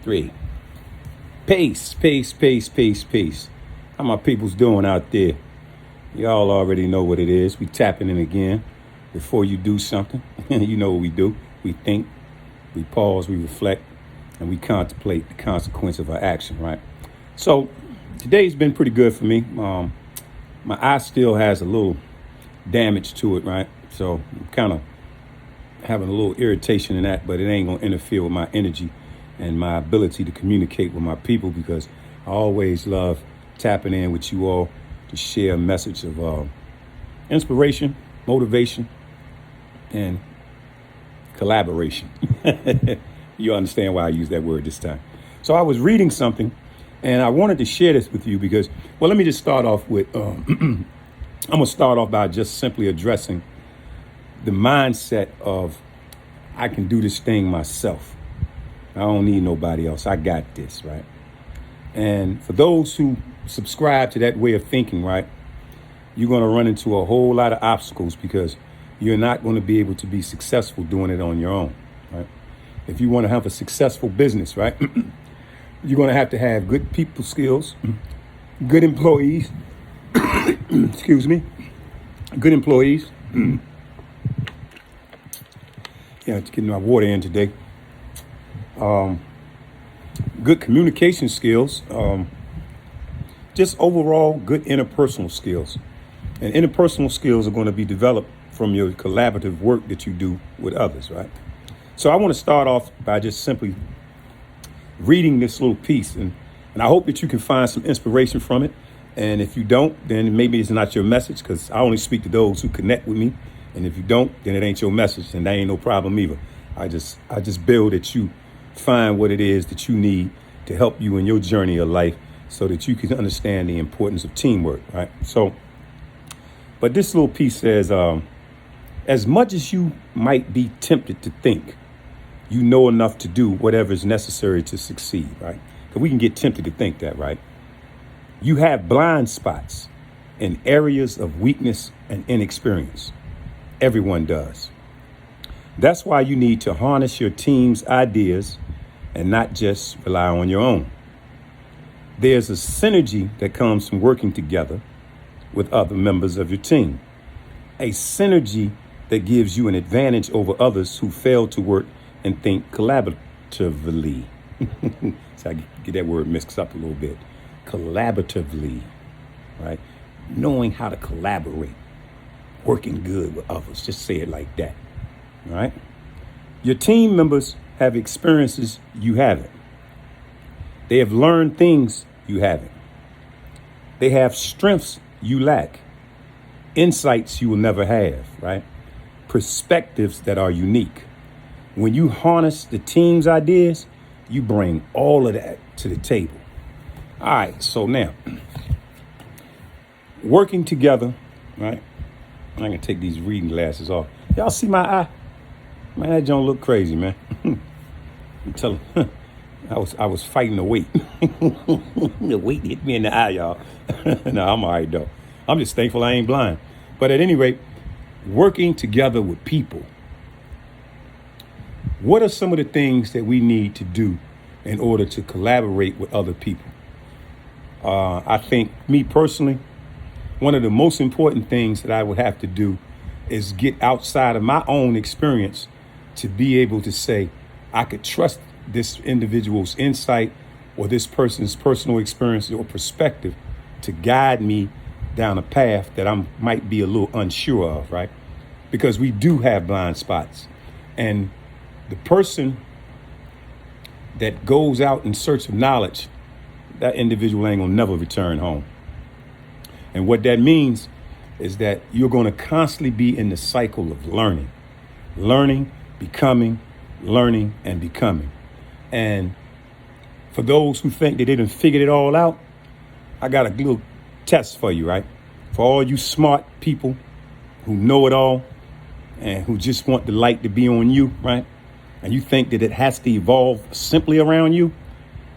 Three. Peace, peace, peace, peace, peace. How my people's doing out there? Y'all already know what it is. We tapping in again. Before you do something, you know what we do. We think, we pause, we reflect, and we contemplate the consequence of our action, right? So today's been pretty good for me. My eye still has a little damage to it, right? So I'm kind of having a little irritation in that, but it ain't gonna interfere with my energy and my ability to communicate with my people, because I always love tapping in with you all to share a message of inspiration, motivation, and collaboration. You understand why I use that word this time. So I was reading something and I wanted to share this with you because, well, let me just start off with, I'm gonna start off by just simply addressing the mindset of I can do this thing myself. I don't need nobody else. I got this, right? And for those who subscribe to that way of thinking, right, you're going to run into a whole lot of obstacles because you're not going to be able to be successful doing it on your own, right? If you want to have a successful business, right, you're going to have good people skills, good employees, excuse me, good employees. Yeah, just getting my water in today. Good communication skills, just overall good interpersonal skills. And interpersonal skills are going to be developed from your collaborative work that you do with others, right? So I want to start off by just simply reading this little piece, and I hope that you can find some inspiration from it. And if you don't, then maybe it's not your message, because I only speak to those who connect with me. And if you don't, then it ain't your message, and that ain't no problem either. I just build that you find what it is that you need to help you in your journey of life so that you can understand the importance of teamwork, right? So, but this little piece says, as much as you might be tempted to think you know enough to do whatever is necessary to succeed, right? Because we can get tempted to think that, right? You have blind spots in areas of weakness and inexperience. Everyone does. That's why you need to harness your team's ideas and not just rely on your own. There's a synergy that comes from working together with other members of your team. A synergy that gives you an advantage over others who fail to work and think collaboratively. So I get that word mixed up a little bit. Collaboratively, right? Knowing how to collaborate, working good with others. Just say it like that. All right. Your team members have experiences you haven't. They have learned things you haven't. They have strengths you lack, insights you will never have, right? Perspectives that are unique. When you harness the team's ideas, you bring all of that to the table. All right. So now, working together, right? I'm going to take these reading glasses off. Y'all see my eye? Man, that don't look crazy, man. I'm telling you, I was fighting the weight. The weight hit me in the eye, y'all. No, I'm all right, though. I'm just thankful I ain't blind. But at any rate, working together with people. What are some of the things that we need to do in order to collaborate with other people? I think, me personally, one of the most important things that I would have to do is get outside of my own experience to be able to say, I could trust this individual's insight or this person's personal experience or perspective to guide me down a path that I might be a little unsure of, right? Because we do have blind spots. And the person that goes out in search of knowledge, that individual ain't gonna never return home. And what that means is that you're going to constantly be in the cycle of learning, becoming, learning, and becoming. And for those who think that they done figured it all out, I got a little test for you, right? For all you smart people who know it all and who just want the light to be on you, right? And you think that it has to evolve simply around you,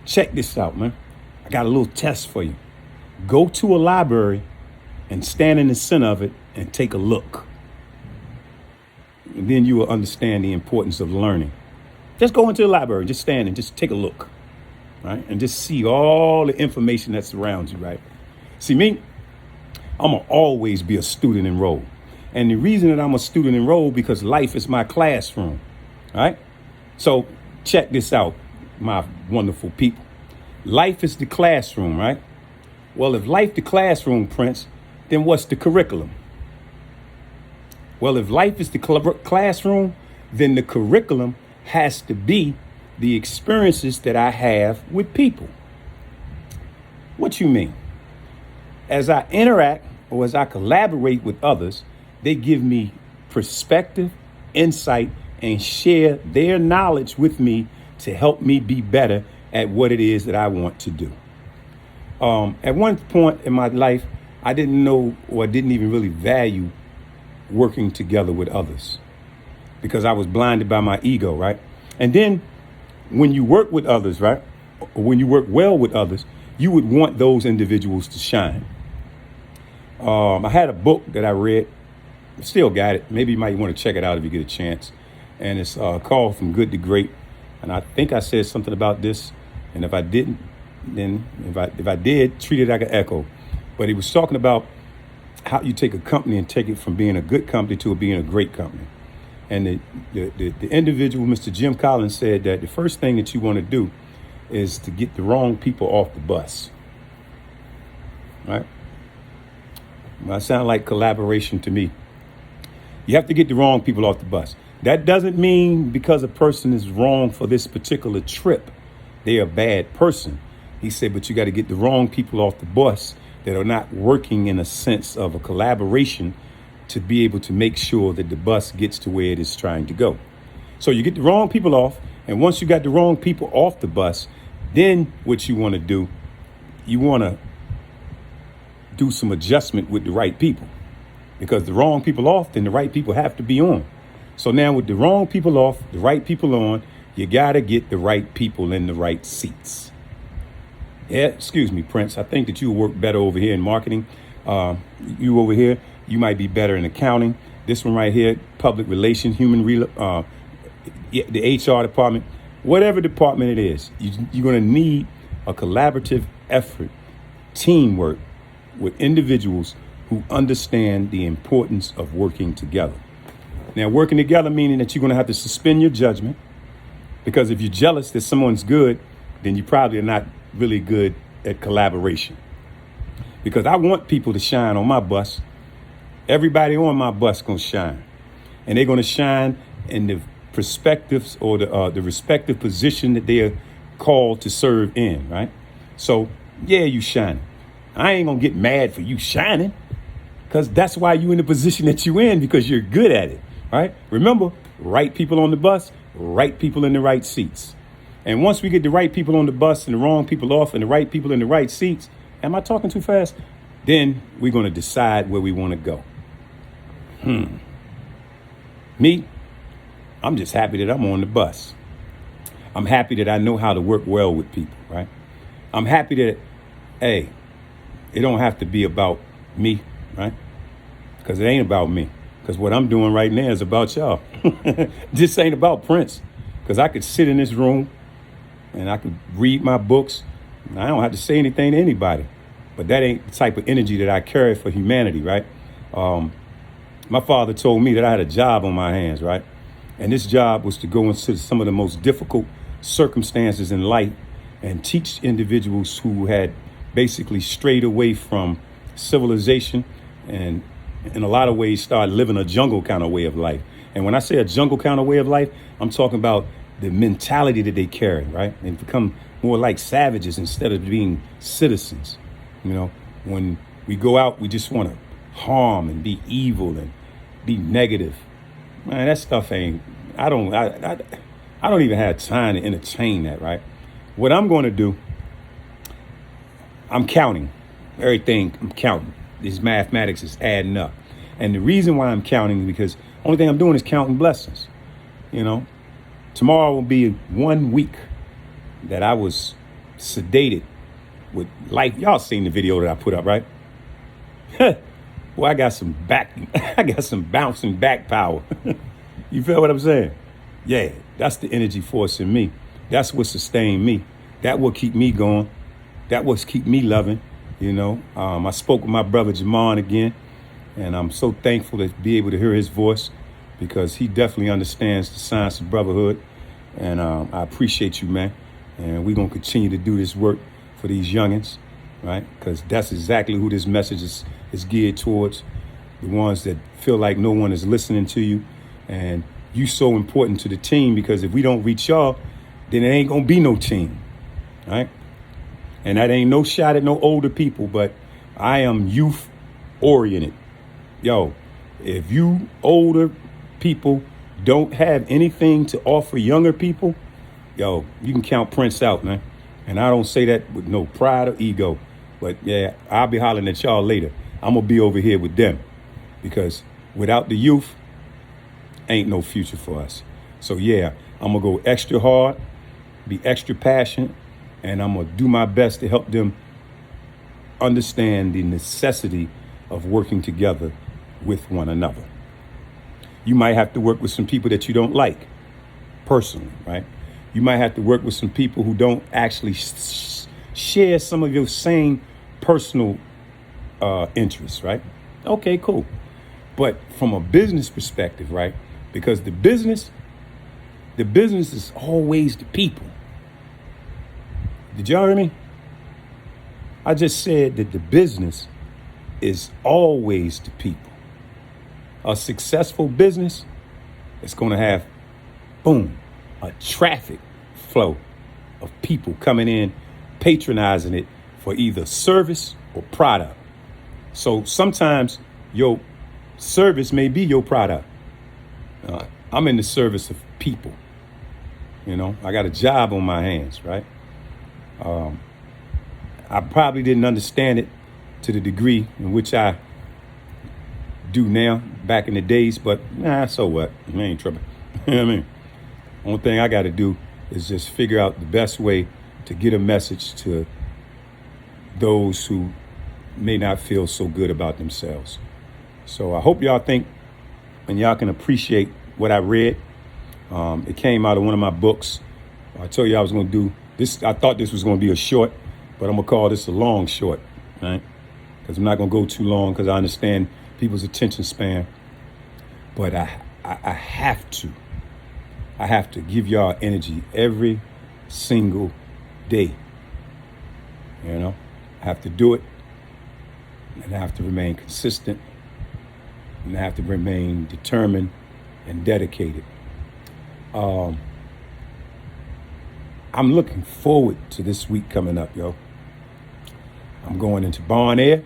check this out, man. I got a little test for you. Go to a library and stand in the center of it and take a look. And then you will understand the importance of learning. Just go into the library, just stand and just take a look. right? And just see all the information that surrounds you, right? See, me, I'm going to always be a student enrolled. And the reason that I'm a student enrolled because life is my classroom, right? So check this out, my wonderful people. Life is the classroom, right? Well, if life the classroom, Prince, then what's the curriculum? Well, if life is the classroom, then the curriculum has to be the experiences that I have with people. What you mean? As I interact or as I collaborate with others, they give me perspective, insight, and share their knowledge with me to help me be better at what it is that I want to do. At one point in my life, I didn't know or didn't even really value working together with others because I was blinded by my ego, right? And then when you work with others, right, or when you work well with others, you would want those individuals to shine. I had a book that I read, still got it. Maybe you might want to check it out if you get a chance. And it's called From Good to Great. And I think I said something about this. And if I didn't, then if I did, treat it like an echo. But he was talking about how you take a company and take it from being a good company to being a great company. And the individual, Mr. Jim Collins, said that the first thing that you want to do is to get the wrong people off the bus. Right? That sounds like collaboration to me. You have to get the wrong people off the bus. That doesn't mean because a person is wrong for this particular trip, they're a bad person. He said, but you got to get the wrong people off the bus that are not working in a sense of a collaboration to be able to make sure that the bus gets to where it is trying to go. So you get the wrong people off. And once you got the wrong people off the bus, then what you want to do, you want to do some adjustment with the right people, because the wrong people off, then the right people have to be on. So now with the wrong people off, the right people on, you got to get the right people in the right seats. Yeah, excuse me, Prince. I think that you work better over here in marketing. You over here, you might be better in accounting. This one right here, public relations, the HR department, whatever department it is, you're going to need a collaborative effort, teamwork with individuals who understand the importance of working together. Now, working together meaning that you're going to have to suspend your judgment, because if you're jealous that someone's good, then you probably are not really good at collaboration. Because I want people to shine on my bus. Everybody on my bus going to shine. And they're going to shine in the perspectives or the respective position that they are called to serve in, right? So, yeah, you shining. I ain't going to get mad for you shining, because that's why you in the position that you in, because you're good at it, right? Remember, right people on the bus, right people in the right seats. And once we get the right people on the bus and the wrong people off and the right people in the right seats, am I talking too fast? Then we're going to decide where we want to go. Me, I'm just happy that I'm on the bus. I'm happy that I know how to work well with people, right? I'm happy that, hey, it don't have to be about me, right? Because it ain't about me. Because what I'm doing right now is about y'all. This ain't about Prince. Because I could sit in this room and I could read my books. And I don't have to say anything to anybody. But that ain't the type of energy that I carry for humanity, right? My father told me that I had a job on my hands, right? And this job was to go into some of the most difficult circumstances in life and teach individuals who had basically strayed away from civilization and in a lot of ways started living a jungle kind of way of life. And when I say a jungle kind of way of life, I'm talking about the mentality that they carry, right? And become more like savages instead of being citizens. You know, when we go out, we just want to harm and be evil and be negative. Man, that stuff ain't, I don't even have time to entertain that, right? What I'm going to do, I'm counting everything. I'm counting. This mathematics is adding up. And the reason why I'm counting is because only thing I'm doing is counting blessings. You know, tomorrow will be 1 week that I was sedated with life. Y'all seen the video that I put up, right? Well, I got some bouncing back power. You feel what I'm saying? Yeah, that's the energy force in me. That's what sustained me. That will keep me going. That will keep me loving. I spoke with my brother Jamon again, and I'm so thankful to be able to hear his voice because he definitely understands the science of brotherhood. And I appreciate you, man. And we're going to continue to do this work for these youngins, right? Because that's exactly who this message is geared towards. The ones that feel like no one is listening to you. And you so important to the team because if we don't reach y'all, then it ain't going to be no team, right? And that ain't no shot at no older people, but I am youth oriented. Yo, if you older people don't have anything to offer younger people, yo, you can count Prince out, man. And I don't say that with no pride or ego, but yeah, I'll be hollering at y'all later. I'm gonna be over here with them because without the youth, ain't no future for us. So yeah, I'm gonna go extra hard, be extra passionate, and I'm gonna do my best to help them understand the necessity of working together with one another. You might have to work with some people that you don't like personally, right? You might have to work with some people who don't actually share some of your same personal interests, right? Okay, cool. But from a business perspective, right? Because the business is always the people. Did y'all hear me? I just said that the business is always the people. A successful business is going to have, boom, a traffic flow of people coming in, patronizing it for either service or product. So sometimes your service may be your product. I'm in the service of people. I got a job on my hands, right? I probably didn't understand it to the degree in which I do now back in the days, but so what? I ain't tripping. You know what I mean? Only thing I got to do is just figure out the best way to get a message to those who may not feel so good about themselves. So I hope y'all think and y'all can appreciate what I read. It came out of one of my books. I told you I was going to do this. I thought this was going to be a short, but I'm going to call this a long short, right? Because I'm not going to go too long because I understand people's attention span. But I have to give y'all energy every single day. I have to do it. And I have to remain consistent. And I have to remain determined and dedicated. I'm looking forward to this week coming up, yo. I'm going into Bon Air.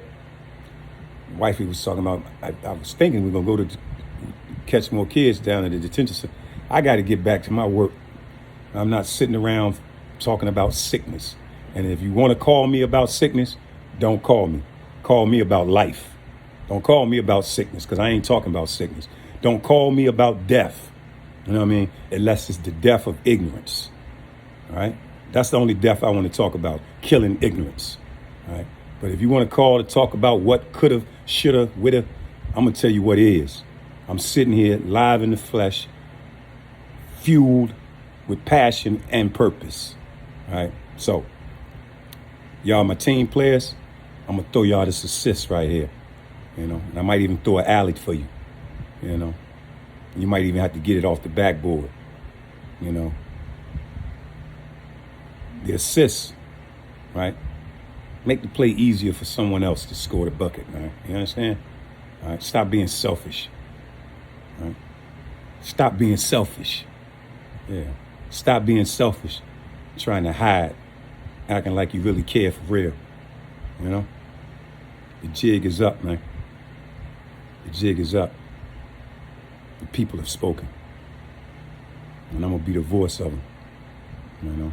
Wifey was talking about, I was thinking we're going to go to catch more kids down at the detention center. I got to get back to my work. I'm not sitting around talking about sickness. And if you want to call me about sickness, don't call me. Call me about life. Don't call me about sickness because I ain't talking about sickness. Don't call me about death. You know what I mean? Unless it's the death of ignorance. All right? That's the only death I want to talk about, killing ignorance. All right? But if you want to call to talk about what could have, should have, would have, I'm going to tell you what it is. I'm sitting here live in the flesh, fueled with passion and purpose. All right? So, y'all, my team players, I'm going to throw y'all this assist right here. And I might even throw an alley for you. You might even have to get it off the backboard. The assist, right? Make the play easier for someone else to score the bucket, man. You understand? All right, stop being selfish. All right? Stop being selfish. Yeah. Stop being selfish, trying to hide, acting like you really care for real. The jig is up, man. The jig is up. The people have spoken. And I'm going to be the voice of them. You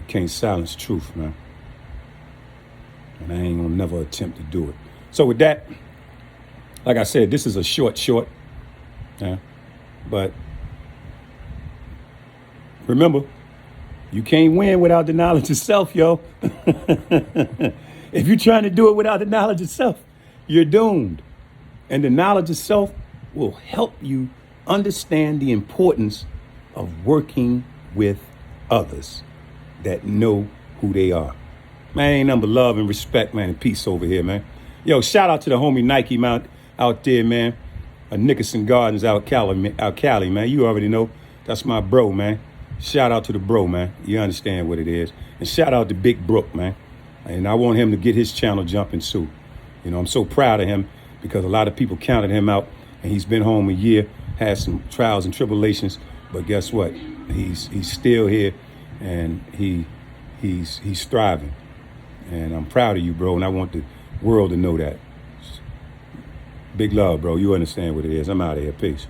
can't silence truth, man. And I ain't going to never attempt to do it. So with that, like I said, this is a short. Yeah. But remember, you can't win without the knowledge of self, yo. If you're trying to do it without the knowledge of self, you're doomed. And the knowledge of self will help you understand the importance of working with others. that know who they are. Man, ain't nothing but love and respect, man, and peace over here, man. Yo, shout out to the homie Nike Mount out there, man. Nickerson Gardens out Cali, man. You already know. That's my bro, man. Shout out to the bro, man. You understand what it is. And shout out to Big Brook, man. And I want him to get his channel jumping soon. You know, I'm so proud of him because a lot of people counted him out, and he's been home a year, had some trials and tribulations, but guess what? He's still here, and he's thriving. And I'm proud of you, bro, and I want the world to know that. Big love, bro. You understand what it is. I'm out of here. Peace.